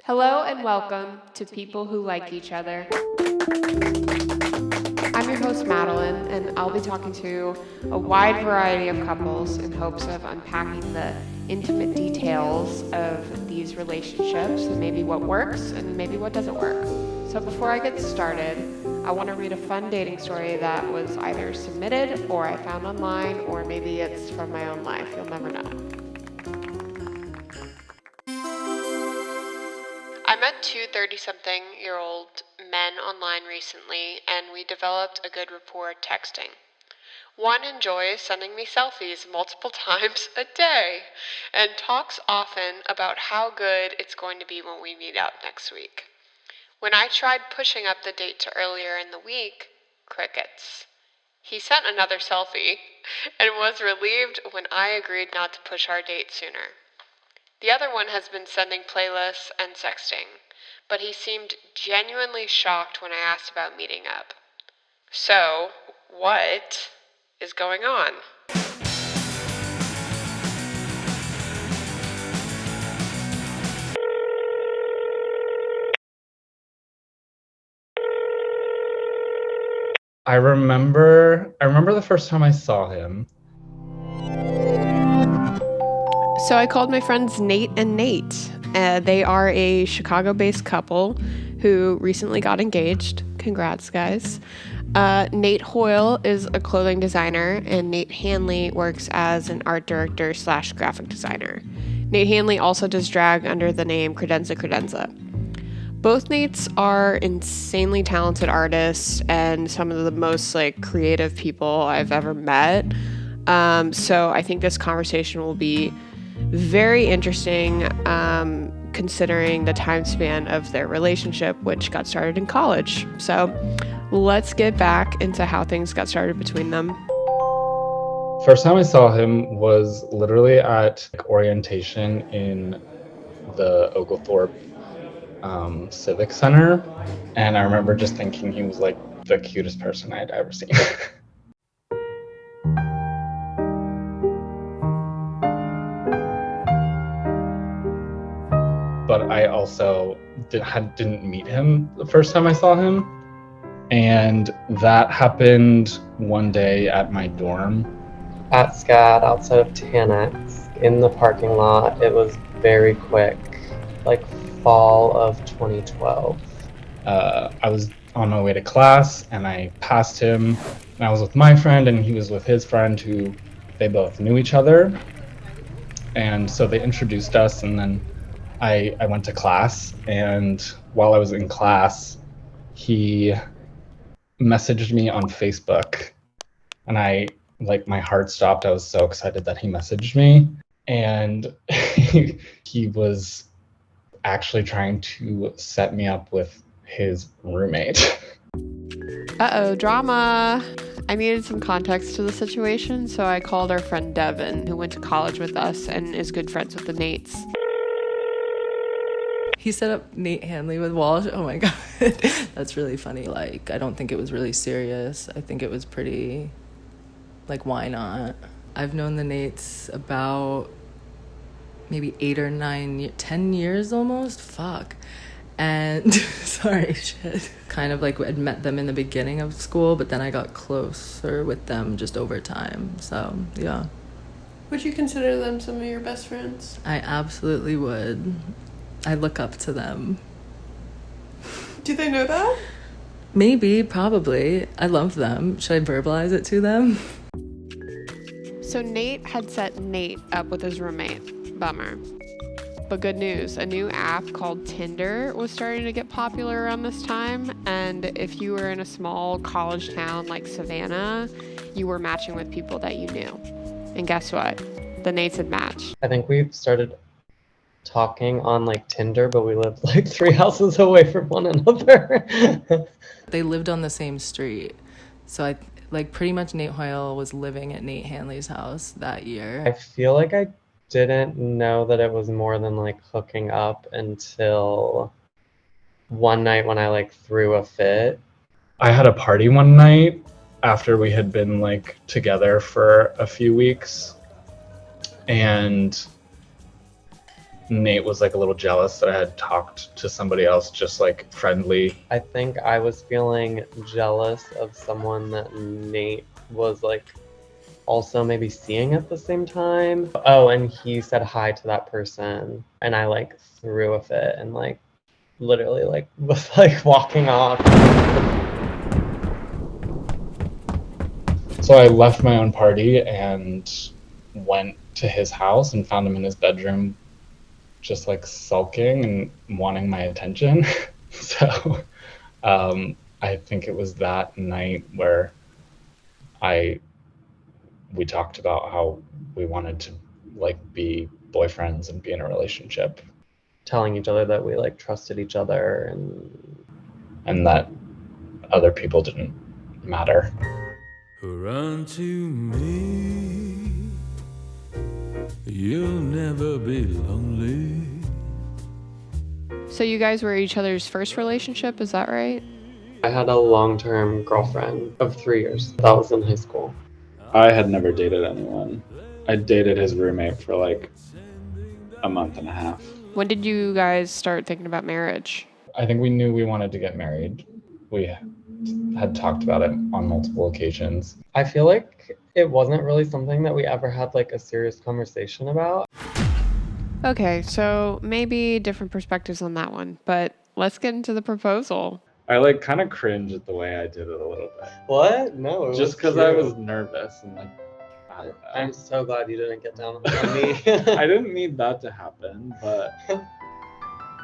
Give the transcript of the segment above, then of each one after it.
Hello and welcome to People Who Like Each Other. I'm your host, Madeline, and I'll be talking to a wide variety of couples in hopes of unpacking the intimate details of these relationships and maybe what works and maybe what doesn't work. So before I get started, I want to read a fun dating story that was either submitted or I found online, or maybe it's from my own life. You'll never know. I met two 30-something-year-old men online recently, and we developed a good rapport texting. One enjoys sending me selfies multiple times a day and talks often about how good it's going to be when we meet up next week. When I tried pushing up the date to earlier in the week, crickets. He sent another selfie and was relieved when I agreed not to push our date sooner. The other one has been sending playlists and sexting, but he seemed genuinely shocked when I asked about meeting up. So, what is going on? I remember the first time I saw him. So I called my friends Nate and Nate. They are a Chicago-based couple who recently got engaged. Congrats, guys. Nate Hoyle is a clothing designer, and Nate Hanley works as an art director / graphic designer. Nate Hanley also does drag under the name Credenza Credenza. Both Nates are insanely talented artists and some of the most creative people I've ever met. So I think this conversation will be very interesting, considering the time span of their relationship, which got started in college. So let's get back into how things got started between them. First time I saw him was literally at orientation in the Oglethorpe Civic Center, and I remember just thinking he was the cutest person I'd ever seen. But I also didn't meet him the first time I saw him, and that happened one day at my dorm. At SCAD, outside of Tanex, in the parking lot. It was very quick, fall of 2012. I was on my way to class, and I passed him, and I was with my friend, and he was with his friend, who they both knew each other. And so they introduced us, and then I went to class, and while I was in class, he messaged me on Facebook, and my heart stopped. I was so excited that he messaged me, and he was actually trying to set me up with his roommate. Uh-oh, drama. I needed some context to the situation, so I called our friend Devin, who went to college with us and is good friends with the Nates. He set up Nate Hanley with Walsh. Oh my God. That's really funny. I don't think it was really serious. I think it was pretty, why not? I've known the Nates about maybe 8 or 9, 10 years almost. Fuck. And sorry, shit. Kind of had met them in the beginning of school, but then I got closer with them just over time. So, yeah. Would you consider them some of your best friends? I absolutely would. I look up to them. Do they know that? Maybe, probably. I love them. Should I verbalize it to them? So Nate had set Nate up with his roommate. Bummer. But good news, a new app called Tinder was starting to get popular around this time, and if you were in a small college town like Savannah, you were matching with people that you knew. And guess what? The Nates had matched. I think we started talking on Tinder, but we lived 3 houses away from one another. They lived on the same street. So I pretty much Nate Hoyle was living at Nate Hanley's house that year. I feel like I didn't know that it was more than hooking up until one night when I threw a fit. I had a party one night after we had been together for a few weeks, and Nate was like a little jealous that I had talked to somebody else, just like friendly. I think I was feeling jealous of someone that Nate was like also maybe seeing at the same time. Oh, and he said hi to that person, and I like threw a fit and like literally like was like walking off. So I left my own party and went to his house and found him in his bedroom, just like sulking and wanting my attention. So I think it was that night where we talked about how we wanted to like be boyfriends and be in a relationship, Telling each other that we like trusted each other and that other people didn't matter. Run to me, you'll never be lonely. So you guys were each other's first relationship, is that right? I had a long-term girlfriend of 3 years. That was in high school. I had never dated anyone. I dated his roommate for like a month and a half. When did you guys start thinking about marriage? I think we knew we wanted to get married. We had talked about it on multiple occasions. I feel like it wasn't really something that we ever had like a serious conversation about. Okay, so maybe different perspectives on that one, but let's get into the proposal. I like kind of cringe at the way I did it a little bit. What? No. it Just because cute. I was nervous and like, I don't know. I'm so glad you didn't get down on me. I didn't need that to happen, but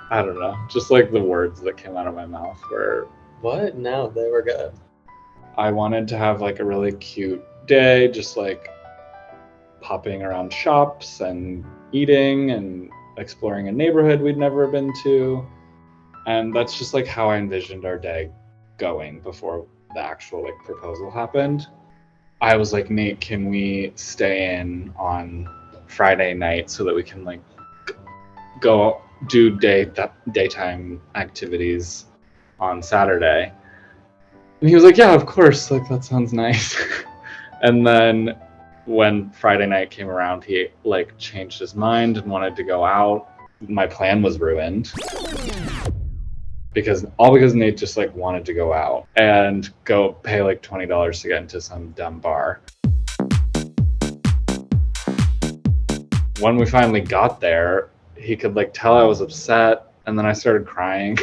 I don't know. Just like the words that came out of my mouth were, What? No, they were good. I wanted to have like a really cute day, just like popping around shops and eating and exploring a neighborhood we'd never been to. And that's just like how I envisioned our day going before the actual like proposal happened. I was like, Nate, can we stay in on Friday night so that we can like go do daytime activities on Saturday? And he was like, yeah, of course, like that sounds nice. And then when Friday night came around, he like changed his mind and wanted to go out. My plan was ruined because Nate just like wanted to go out and go pay like $20 to get into some dumb bar. When we finally got there, he could like tell I was upset, and then I started crying.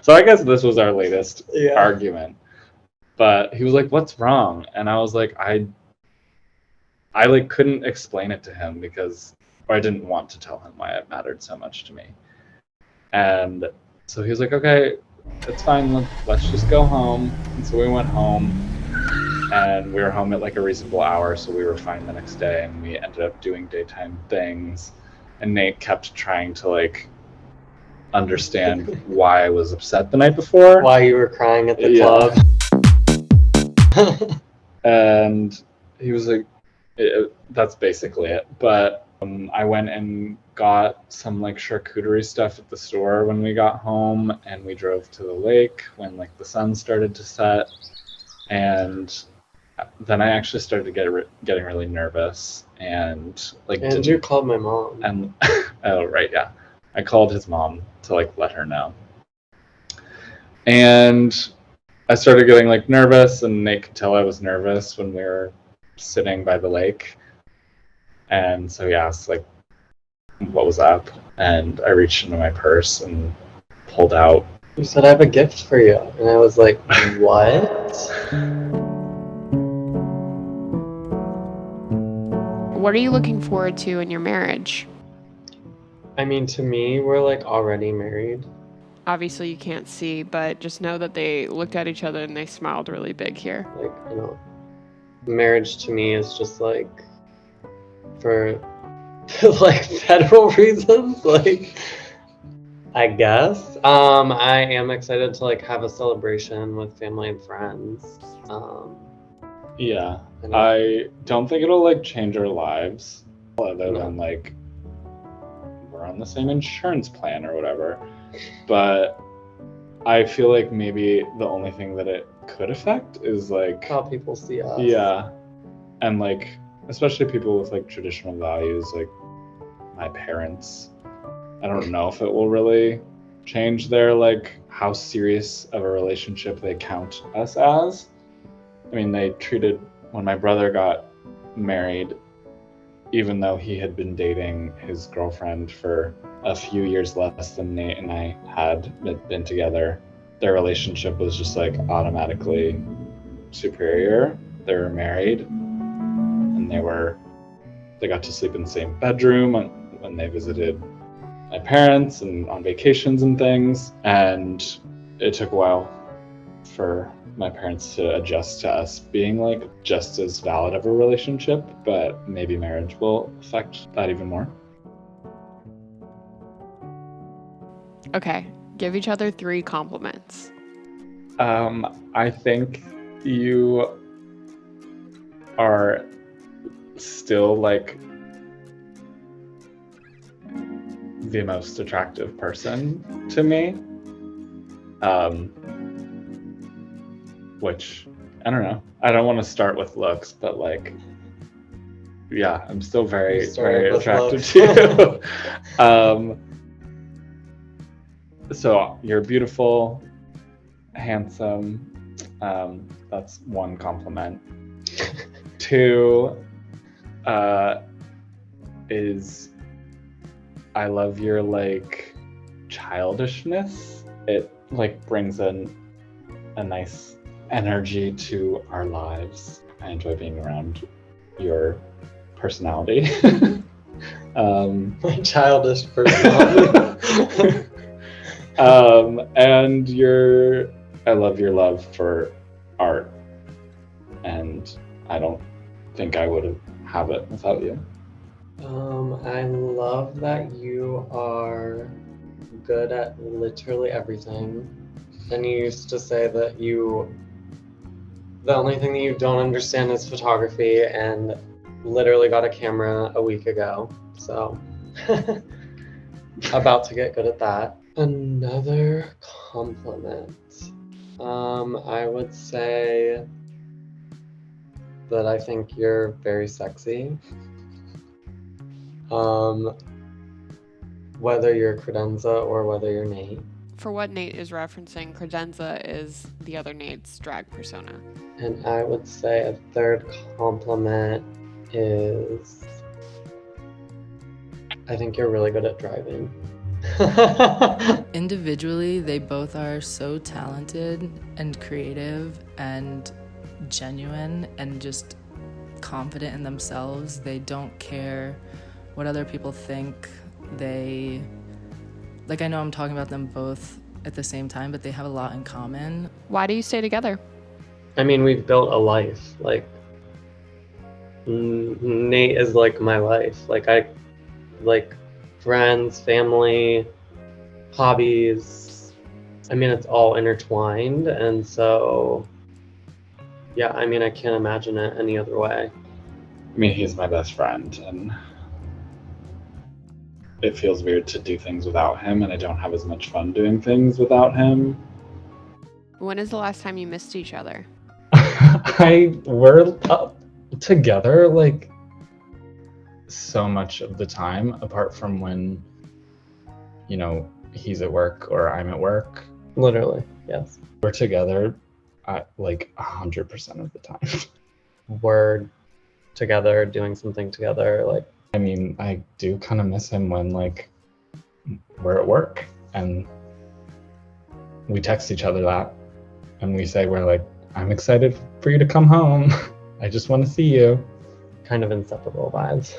So I guess this was our latest argument. But he was like, "What's wrong?" And I was like, I like couldn't explain it to him because I didn't want to tell him why it mattered so much to me. And so he was like, "Okay, it's fine. Let's just go home." And so we went home, and we were home at like a reasonable hour, so we were fine the next day, and we ended up doing daytime things. And Nate kept trying to like understand why I was upset the night before. Why you were crying at the club. And he was like, that's basically it. But I went and got some like charcuterie stuff at the store when we got home, and we drove to the lake when like the sun started to set. And then I actually started getting really nervous and like. And you called my mom. And oh right, yeah, I called his mom to like let her know. And I started getting like nervous, and Nate could tell I was nervous when we were sitting by the lake. And so he asked like what was up, and I reached into my purse and pulled out. You said, "I have a gift for you," and I was like, "What?" What are you looking forward to in your marriage? I mean, to me, we're like already married. Obviously you can't see, but just know that they looked at each other and they smiled really big here. Like, you know, marriage to me is just like for like federal reasons, like I guess. I am excited to like have a celebration with family and friends. Yeah, I don't think it'll like change our lives other than like we're on the same insurance plan or whatever. But I feel like maybe the only thing that it could affect is like how people see us. Yeah. And like especially people with like traditional values, like my parents. I don't know if it will really change their like how serious of a relationship they count us as. I mean, they treated when my brother got married, even though he had been dating his girlfriend for a few years less than Nate and I had been together, their relationship was just like automatically superior. They were married and they got to sleep in the same bedroom when they visited my parents and on vacations and things. And it took a while for my parents to adjust to us being like just as valid of a relationship, but maybe marriage will affect that even more. Okay, give each other 3 compliments. I think you are still like the most attractive person to me. Which I don't know. I don't want to start with looks, but like, yeah, I'm still very, very attracted to you. So you're beautiful, handsome. That's 1 compliment. 2 is I love your like childishness. It like brings in a nice energy to our lives. I enjoy being around your personality. My childish personality. And I love your love for art, and I don't think I would have it without you. I love that you are good at literally everything. And you used to say that the only thing that you don't understand is photography, and literally got a camera a week ago. So, about to get good at that. Another compliment. I would say that I think you're very sexy. Whether you're Credenza or whether you're Nate. For what Nate is referencing, credenza is the other Nate's drag persona. And I would say a third compliment is I think you're really good at driving. Individually, they both are so talented and creative and genuine and just confident in themselves. They don't care what other people think. I know I'm talking about them both at the same time, but they have a lot in common. Why do you stay together? I mean, we've built a life. Like, Nate is like my life. Like friends, family, hobbies. I mean, it's all intertwined. And so, yeah, I mean, I can't imagine it any other way. I mean, he's my best friend, and it feels weird to do things without him, and I don't have as much fun doing things without him. When is the last time you missed each other? We're up together like so much of the time, apart from when, he's at work or I'm at work. Literally, yes. We're together at like 100% of the time. We're together, doing something together, like. I mean, I do kind of miss him when like we're at work and we text each other that and we say, we're like, I'm excited for you to come home. I just want to see you. Kind of inseparable vibes.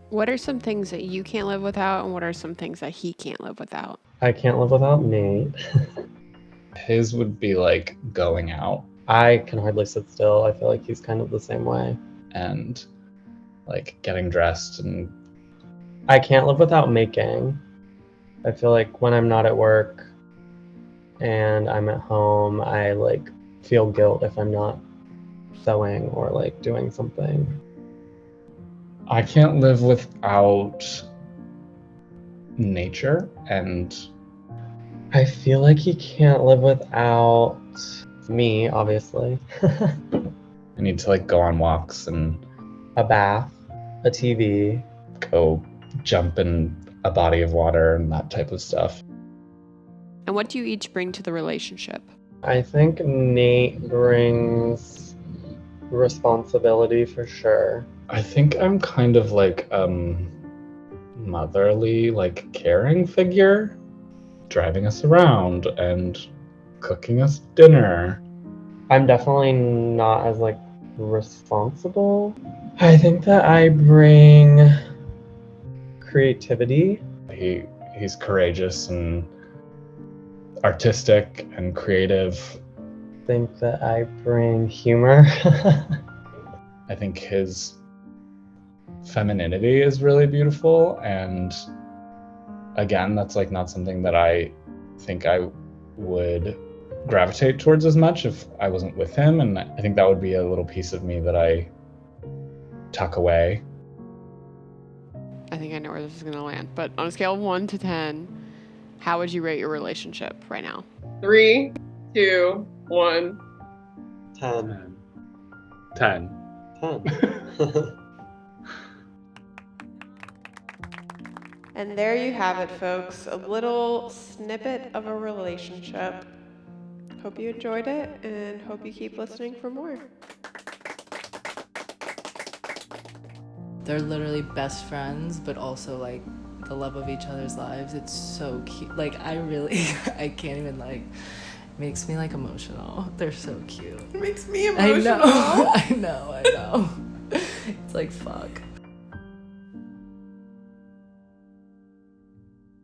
What are some things that you can't live without, and what are some things that he can't live without? I can't live without Nate. His would be like going out. I can hardly sit still. I feel like he's kind of the same way. And like getting dressed, and I can't live without making. I feel like when I'm not at work and I'm at home, I like feel guilt if I'm not sewing or like doing something. I can't live without nature, and I feel like he can't live without me, obviously. I need to like go on walks and A bath, a TV. go jump in a body of water and that type of stuff. And what do you each bring to the relationship? I think Nate brings responsibility for sure. I think I'm kind of like motherly, like caring figure, driving us around and cooking us dinner. I'm definitely not as like responsible. I think that I bring creativity. He's courageous and artistic and creative. I think that I bring humor. I think his femininity is really beautiful, and again, that's like not something that I think I would gravitate towards as much if I wasn't with him, and I think that would be a little piece of me that I tuck away. I think I know where this is going to land, but on a scale of 1 to 10, how would you rate your relationship right now? 3, 2, 1. 10. 10. 10. And there you have it, folks. A little snippet of a relationship. Hope you enjoyed it and hope you keep listening for more. They're literally best friends, but also like the love of each other's lives. It's so cute. Like I can't even like, makes me like emotional. They're so cute. It makes me emotional. I know. It's like fuck.